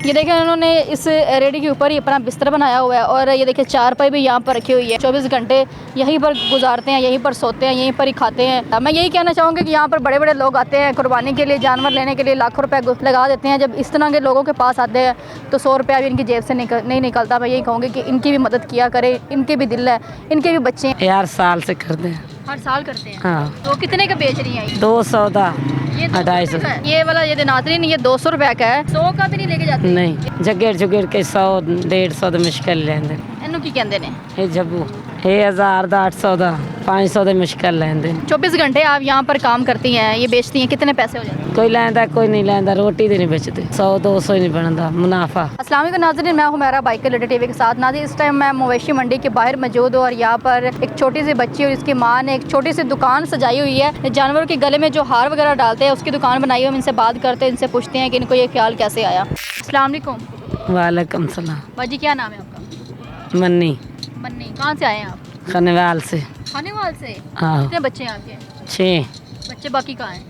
ये देखें उन्होंने इस रेडी के ऊपर ही अपना बिस्तर बनाया हुआ है और ये देखें चारपाई भी यहाँ पर रखी हुई है। 24 घंटे यहीं पर गुजारते हैं, यहीं पर सोते हैं, यहीं पर ही खाते हैं। मैं यही कहना चाहूँगी कि यहाँ पर बड़े बड़े लोग आते हैं कुर्बानी के लिए, जानवर लेने के लिए लाखों रुपए लगा देते हैं। जब इस तरह के लोगों के पास आते हैं तो 100 रुपया भी इनकी जेब से नहीं निकलता। मैं यही कहूँगी कि इनकी भी मदद किया करें, इनके भी दिल है, इनके भी बच्चे हैं। यार साल से करते हैं, हर साल करते हैं। हाँ। तो कितने का बेच रही हैं? 200 का, ये 250 का है। ये वाला ये नाजरीन ये 200 रुपए का है, 100 का भी नहीं लेके जाते। नहीं जगेड़ जुगेड़ के 100 150 तो मुश्किल लेंदे। इन्हों की कहते हैं ये जब्बू ये 1000 का 800 का 500 तो मुश्किल लेंदे। 24 घंटे आप यहाँ पर काम करती हैं, ये बेचती हैं, कितने पैसे हो जाते हैं? कोई लेंदा कोई नहीं लेंदा, रोटी तो नहीं बेचते। 100-200 ही नहीं बनता मुनाफा। अस्सलाम वालेकुम नाज़रीन, मैं हूँ मेरा बाइक के लेटर टीवी के साथ। नाज़रीन इस टाइम मैं मवेशी मंडी के बाहर मौजूद हूँ और यहाँ पर एक छोटी सी बच्ची और इसकी माँ ने एक छोटी सी दुकान सजाई हुई है। जानवरों के गले में जो हार वगैरह डालते हैं उसकी दुकान बनाई हुई है। हम इनसे बात करते हैं, इनसे पूछते हैं कि इनको ये ख्याल कैसे आया। अस्सलाम वालेकुम। वालेकुम सलाम। बाजी क्या नाम है आपका? मन्नी। मन्नी, कहाँ से आए हैं आप? खनवाल से। खानेवाल से? हाँ। कितने बच्चे हैं आपके? 6 बच्चे बाकी कहाँ हैं?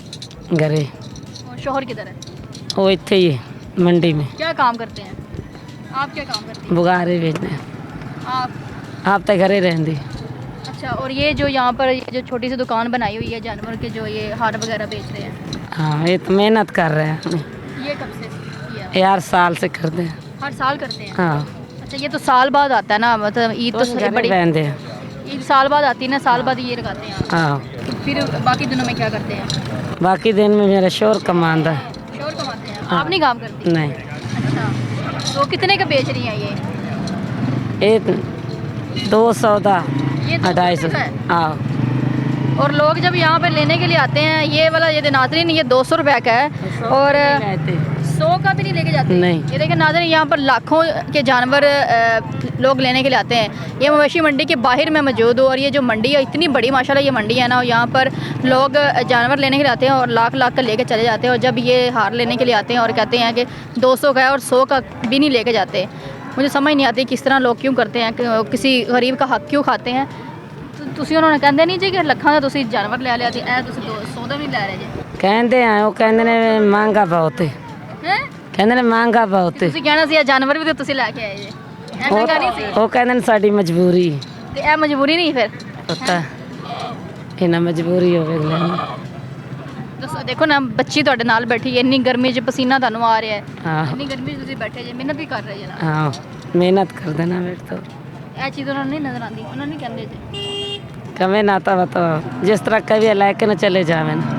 घरे। और शोहर किधर है? वो इतने ही मंडी में। क्या काम करते हैं आप? क्या काम करते हैं बुगारे बेचने। आप तो घरे रहती। अच्छा, और ये जो यहाँ पर ये जो छोटी सी दुकान बनाई हुई है जानवर के जो ये हार वगैरह बेच रहे हैं, हाँ ये तो मेहनत कर रहे हैं। ये कब से किया? यार साल से करते हैं। हर साल करते हैं? हाँ। अच्छा, ये तो साल बाद आता है ना, मतलब ईद तो घरे बड़ी रहते हैं। ईद साल बाद आती है ना, साल बाद ये लगाते हैं आप। हाँ। फिर बाकी दिनों में क्या करते हैं? बाकी दिन में मेरा शोर कमांदा है। शोर कमाते हैं? हाँ। आप नहीं काम करती? नहीं। अच्छा, तो कितने का बेच रही हैं ये? 200 का, ये 250 का है? हाँ। और लोग जब यहाँ पे लेने के लिए आते हैं, ये वाला ये नाज़रीन ये 200 रुपये का है और 100 का भी नहीं लेके जाते। नहीं। ये देखें नाज़रीन, यहाँ पर लाखों के जानवर लोग लेने के लिए आते हैं। ये मवेशी मंडी के बाहर मैं मौजूद हूँ और ये जो मंडी है इतनी बड़ी माशाल्लाह ये मंडी है ना, और यहाँ पर लोग जानवर लेने के लिए आते हैं और लाख लाख का लेके चले जाते हैं। और जब ये हार लेने के लिए आते हैं और कहते हैं कि 200 का है और 100 का भी नहीं लेके जाते, मुझे समझ नहीं आती किस तरह लोग क्यों करते हैं, किसी गरीब का हक क्यों खाते हैं। ਤੁਸੀਂ ਉਹਨਾਂ ਨੇ ਕਹਿੰਦੇ ਨਹੀਂ ਜੀ ਕਿ ਲੱਖਾਂ ਦਾ ਤੁਸੀਂ ਜਾਨਵਰ ਲੈ ਲਿਆ ਤੇ ਇਹ ਤੁਸੀਂ 200 ਦਾ ਵੀ ਲੈ ਰਹੇ ਜੀ? ਕਹਿੰਦੇ ਆ, ਉਹ ਕਹਿੰਦੇ ਨੇ ਮਹਿੰਗਾ ਬਹੁਤ ਹੈ। ਹੈ ਕਹਿੰਦੇ ਨੇ ਮਹਿੰਗਾ ਬਹੁਤ ਹੈ। ਤੁਸੀਂ ਕਹਿਣਾ ਸੀ ਇਹ ਜਾਨਵਰ ਵੀ ਤੇ ਤੁਸੀਂ ਲੈ ਕੇ ਆਏ ਜੀ, ਇਹ ਮਹਿੰਗਾ ਨਹੀਂ ਸੀ? ਉਹ ਕਹਿੰਦੇ ਨੇ ਸਾਡੀ ਮਜਬੂਰੀ ਤੇ ਇਹ ਮਜਬੂਰੀ ਨਹੀਂ ਫਿਰ ਪਤਾ ਇਹਨਾਂ ਮਜਬੂਰੀ ਹੋਵੇ ਲੈਣੀ। ਦੱਸੋ, ਦੇਖੋ ਨਾ ਬੱਚੀ ਤੁਹਾਡੇ ਨਾਲ ਬੈਠੀ ਹੈ, ਇੰਨੀ ਗਰਮੀ 'ਚ ਪਸੀਨਾ ਤੁਹਾਨੂੰ ਆ ਰਿਹਾ ਹੈ, ਹਾਂ ਇੰਨੀ ਗਰਮੀ 'ਚ ਤੁਸੀਂ ਬੈਠੇ ਜੇ, ਮਿਹਨਤ ਵੀ ਕਰ ਰਹੇ ਜੇ ਨਾ। ਹਾਂ ਮਿਹਨਤ ਕਰਦੇ ਨਾ ਬੈਠ ਤੋਂ ਇਹ ਚੀਜ਼ ਉਹਨਾਂ ਨੂੰ ਨਹੀਂ ਨਜ਼ਰ ਆਉਂਦੀ, ਉਹਨਾਂ ਨਹੀਂ ਕਹਿੰਦੇ ਜੀ कमे नाता बताओ जिस तरह कभी लेके न चले जावे ना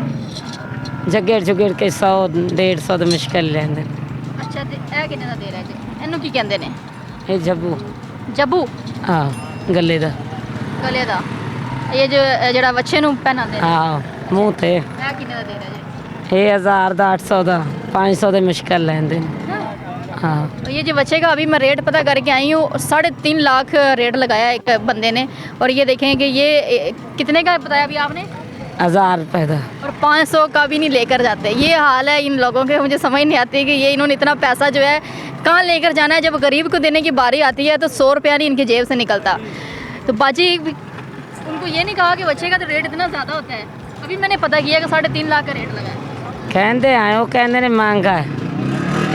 जगेड़ जुगेड़ के 100-150 तो मुश्किल लेंदे। ਅੱਛਾ, ਤੇ ਇਹ ਕਿੰਨੇ ਦਾ ਦੇ ਰਹੇ ਜੀ? ਇਹਨੂੰ ਕੀ ਕਹਿੰਦੇ ਨੇ? ये जब्बू ਜੱਬੂ? हाँ गले दा। ਗਲੇ ਦਾ ਇਹ ਜੋ ਜਿਹੜਾ ਬੱਚੇ ਨੂੰ ਪਹਿਨਾਉਂਦੇ ਨੇ, हाँ मुँह थे। ਇਹ ਕਿੰਨੇ ਦਾ ਦੇ ਰਹੇ ਜੀ? ये 1000 का 800 का 500 तो मुश्किल लेंदे। हाँ। तो ये जो बच्चे का अभी मैं रेट पता करके आई हूँ, 3.5 लाख रेट लगाया एक बंदे ने। और ये देखें कि ये कितने का बताया अभी आपने? 1000 रुपये का। और 500 का भी नहीं लेकर जाते। ये हाल है इन लोगों के, मुझे समझ नहीं आती कि ये इन्होंने इतना पैसा जो है कहाँ लेकर जाना है। जब गरीब को देने की बारी आती है तो 100 रुपया नहीं इनकी जेब से निकलता। तो बाजी उनको ये नहीं कहा कि बच्चे का तो रेट इतना ज़्यादा होता है। अभी मैंने पता किया कि 3.5 लाख का रेट लगा है। कहते आए वो कहते ने महंगा है,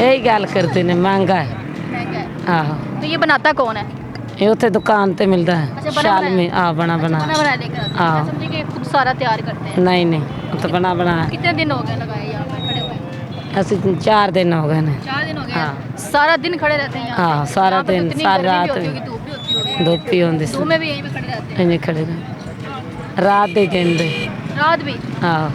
यही गल करते ने महंगा है। महंगा है? आहो। तो ये बनाता कौन है? ये उसे दुकान पे मिलता है। अच्छा, बना शाल बनाया? में हाँ बना बना। बना बना लेकर आते हैं। हाँ। मैं समझी कि खुद सारा तैयार करते हैं। नहीं नहीं वो तो बना बना। कितने दिन हो गए लगाए यहाँ पर खड़े हुए? ऐसे 4 दिन हो गए ने। 4 दिन हो गए? हाँ। सारा दिन खड़े रहते हैं यहाँ? हाँ, सारा यहाँ पर तो दिन, इतनी सारी गर्मी भी रात होती होगी, धूप भी होती होगी? धूप भी होती धूप में भी यहीं पे खड़े रहते हैं? इन्हें खड़े रहे रात ही दिन दे। रात भी? हाँ।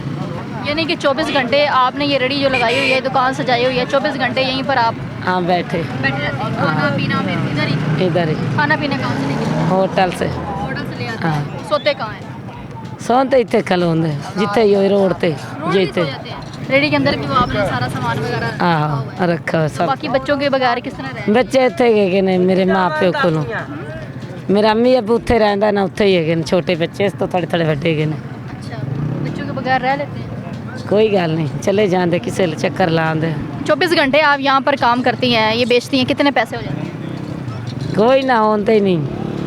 यानी कि 24 घंटे आपने ये रेडी जो लगाई हुई है, दुकान सजाई हुई है, 24 घंटे यहीं पर आप हाँ बैठे बैठे रहते हैं? खाना पीना फिर इधर ही? इधर ही खाना पीना कहाँ से लेके? होटल से। होटल से ले आते हाँ। हैं? सोते कहाँ हैं? सोते इतने खलोंदे जिथे ही रोड पे रोड पे जिते। सो जाते हैं? रेडी के अंदर भी वो आपने सारा सामान वगैरह रखा हुआ हाँ है? रखा हुआ तो सब। बाकी बच्चों के बगैर किस तरह रहे? बच्चे इतने गए ने मेरे माँ प्यो को। मेरा अम्मी अबू उत्थे रहंदा ना उत्थे ही है छोटे बच्चे इस तो थोड़े थोड़े वड्डे गए ने। अच्छा, बच्चों के बगैर रह लेते हैं? कोई गल नहीं चले जाते किसी चक्कर लाते। 24 घंटे आप यहाँ पर काम करती हैं, ये बेचती हैं, कितने पैसे हो जाते हैं? कोई ना होते ही नहीं,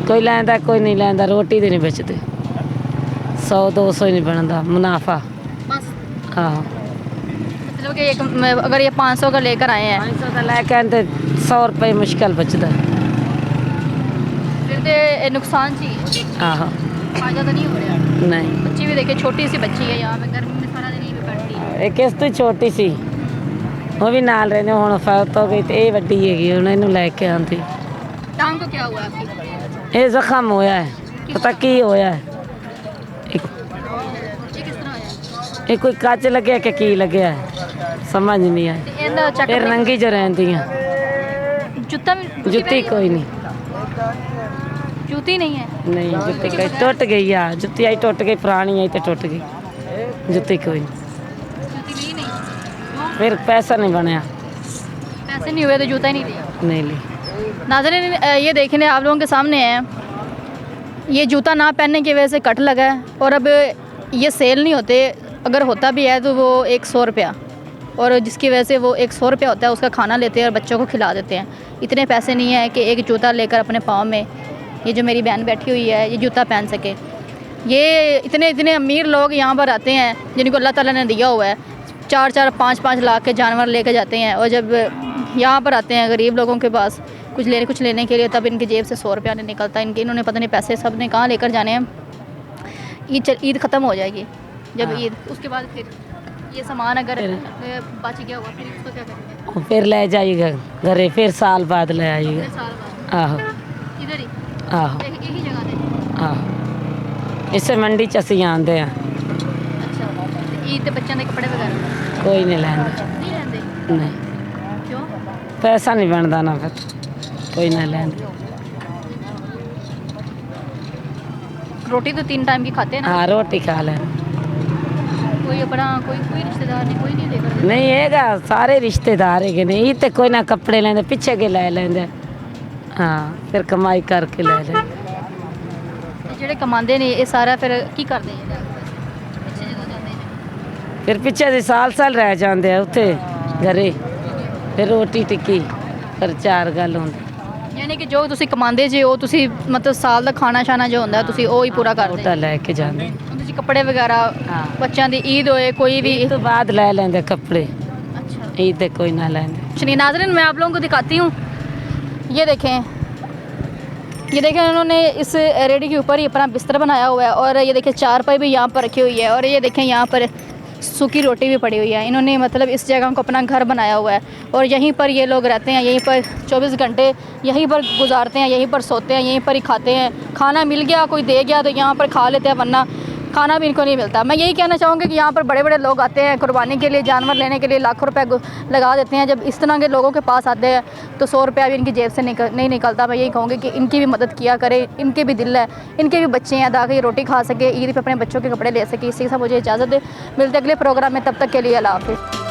कोई लैंदा कोई नहीं लैंदा, रोटी तो नहीं बचते। 100-200 ही नहीं बनता मुनाफा। बस? हाँ। मतलब कि अगर ये 500 का लेकर आए हैं 500 का लैके आते 100 रुपये मुश्किल बचता। फिर तो नुकसान चाहिए, आहो फायदा तो नहीं हो रहा। नहीं बच्ची भी देखिए, छोटी सी बच्ची है, यहाँ पे गर्मी में सारा दिन यहीं पे पड़ती है। ਇਹ ਕਿਸ ਤੋਂ ਛੋਟੀ ਸੀ ਉਹ ਵੀ ਨਾਲ ਰਹਿੰਦੇ ਹੁਣ ਫੌਤ ਹੋ ਗਈ ਤੇ ਇਹ ਵੱਡੀ ਹੈਗੀ ਹੁਣ ਇਹਨੂੰ ਲੈ ਕੇ ਆਂਦੀ। टांग को क्या हुआ है आपकी? ਇਹ ਜ਼ਖਮ ਹੋਇਆ ਹੈ ਪਤਾ ਕੀ ਹੋਇਆ ਹੈ ये किस तरह है? ਇਹ ਕੋਈ ਕੱਚ ਲੱਗਿਆ ਕਿ ਕੀ ਲੱਗਿਆ ਹੈ ਸਮਝ ਨਹੀਂ ਆਈ। ते इन चेक ਫਿਰ ਨੰਗੀ ਚ ਰਹਿੰਦੀਆਂ जूता भी ਜੁੱਤੀ ਕੋਈ ਨਹੀਂ जूती नहीं है। ਨਹੀਂ ਜੁੱਤੀ ਕੋਈ ਟੁੱਟ ਗਈ ਆ ਜੁੱਤੀ ਆਈ ਟੁੱਟ ਗਈ ਪੁਰਾਣੀ ਆਈ ਤੇ ਟੁੱਟ ਗਈ ਜੁੱਤੀ ਕੋਈ ਨਹੀਂ जूती ली नहीं, क्यों? ਫਿਰ ਪੈਸਾ ਨਹੀਂ ਬਣਿਆ पैसे नहीं हुए तो जूता ही नहीं लिया। नहीं ली। नाज़रीन ये देखने आप लोगों के सामने है, ये जूता ना पहनने की वजह से कट लगा है और अब ये सेल नहीं होते, अगर होता भी है तो वो 100 रुपया, और जिसकी वजह से वो 100 रुपया होता है उसका खाना लेते हैं और बच्चों को खिला देते हैं। इतने पैसे नहीं है कि एक जूता लेकर अपने पाँव में, ये जो मेरी बहन बैठी हुई है, ये जूता पहन सके। ये इतने इतने अमीर लोग यहाँ पर आते हैं जिनको अल्लाह ताला ने दिया हुआ है, 4-4 5-5 लाख के जानवर लेकर जाते हैं, और जब यहाँ पर आते हैं गरीब लोगों के पास कुछ लेने के लिए, तब इनकी जेब से 100 रुपया नहीं निकलता। इन्होंने पता नहीं पैसे सब ने कहाँ लेकर जाने हैं। ईद ख़त्म हो जाएगी जब ईद, उसके बाद फिर ये सामान अगर बच गया हुआ फिर उसको क्या करेंगे? फिर ले जाइएगा घरे फिर साल बाद ले आइएगा। फिर साल बाद आहो इधर ही आहो यही जगह पे। आहो इसे मंडी च ਅਸੀਂ ਆਂਦੇ ਆ अच्छा, ईद के बच्चों के कपड़े वगैरह ਕੋਈ ਨਹੀਂ ਲੈਂਦਾ नहीं लेंदे? ਨਹੀਂ क्यों? ਪੈਸਾ ਨਹੀਂ ਬਣਦਾ ਨਾ ਫਿਰ ਕੋਈ ਨਾ ਲੈਂਦਾ। रोटी तो 3 टाइम की खाते हैं ना? हाँ रोटी खा लें कोई अपना कोई रिश्तेदार नहीं, कोई नहीं देकर? नहीं हैगा सारे रिश्तेदार है नहीं ये तो कोई ना कपड़े लेंदे पिछे के ले लेंदे। हाँ फिर कमाई करके ले लेंदे ਜਿਹੜੇ ਕਮਾਉਂਦੇ ਨੇ ਇਹ ਸਾਰਾ ਫਿਰ ਕੀ ਕਰਦੇ ਨੇ ਪਿੱਛੇ ਜਦੋਂ ਜਾਂਦੇ ਨੇ? फिर पिछे से साल रह जाते हैं उत्थे घरे फिर रोटी टिक्की फिर 4 गल होंदी। ਯਾਨੀ ਕਿ ਜੋ ਤੁਸੀਂ ਕਮਾਉਂਦੇ ਜੇ ਉਹ ਤੁਸੀਂ ਮਤਲਬ ਸਾਲ ਦਾ ਖਾਣਾ ਸ਼ਾਨਾ ਜੋ ਹੁੰਦਾ ਤੁਸੀਂ ਉਹ ਹੀ ਪੂਰਾ ਕਰਦੇ छोटा लेके जाते ਹੋ। ਤੁਸੀਂ ਕੱਪੜੇ ਵਗੈਰਾ हाँ ਬੱਚਿਆਂ ਦੀ ਈਦ ਹੋਏ ਕੋਈ भी? तो बाद ले लेंदे कपड़े अच्छा ईद कोई ना लेंदे। चलिए नाज़रीन मैं आप लोगों को दिखाती हूँ, ये देखें उन्होंने इस रेडी के ऊपर ही अपना बिस्तर बनाया हुआ है, और ये देखें चारपाई भी यहाँ पर रखी हुई है, और ये देखें यहाँ पर सूखी रोटी भी पड़ी हुई है। इन्होंने मतलब इस जगह को अपना घर बनाया हुआ है, और यहीं पर ये लोग रहते हैं, यहीं पर 24 घंटे यहीं पर गुजारते हैं, यहीं पर सोते हैं, यहीं पर ही खाते हैं। खाना मिल गया कोई दे गया तो यहाँ पर खा लेते हैं, वरना खाना भी इनको नहीं मिलता। मैं यही कहना चाहूँगी कि यहाँ पर बड़े बड़े लोग आते हैं कुर्बानी के लिए, जानवर लेने के लिए लाखों रुपए लगा देते हैं। जब इस तरह के लोगों के पास आते हैं तो 100 रुपया भी इनकी जेब से नहीं निकलता। मैं यही कहूँगी कि इनकी भी मदद किया करे, इनके भी दिल है, इनके भी बच्चे हैं, ताकि ये रोटी खा सके, ईद पे अपने बच्चों के कपड़े ले सके। इसी के साथ मुझे इजाज़त दे, मिलते अगले प्रोग्राम में, तब तक के लिए अल्लाह हाफ़िज़।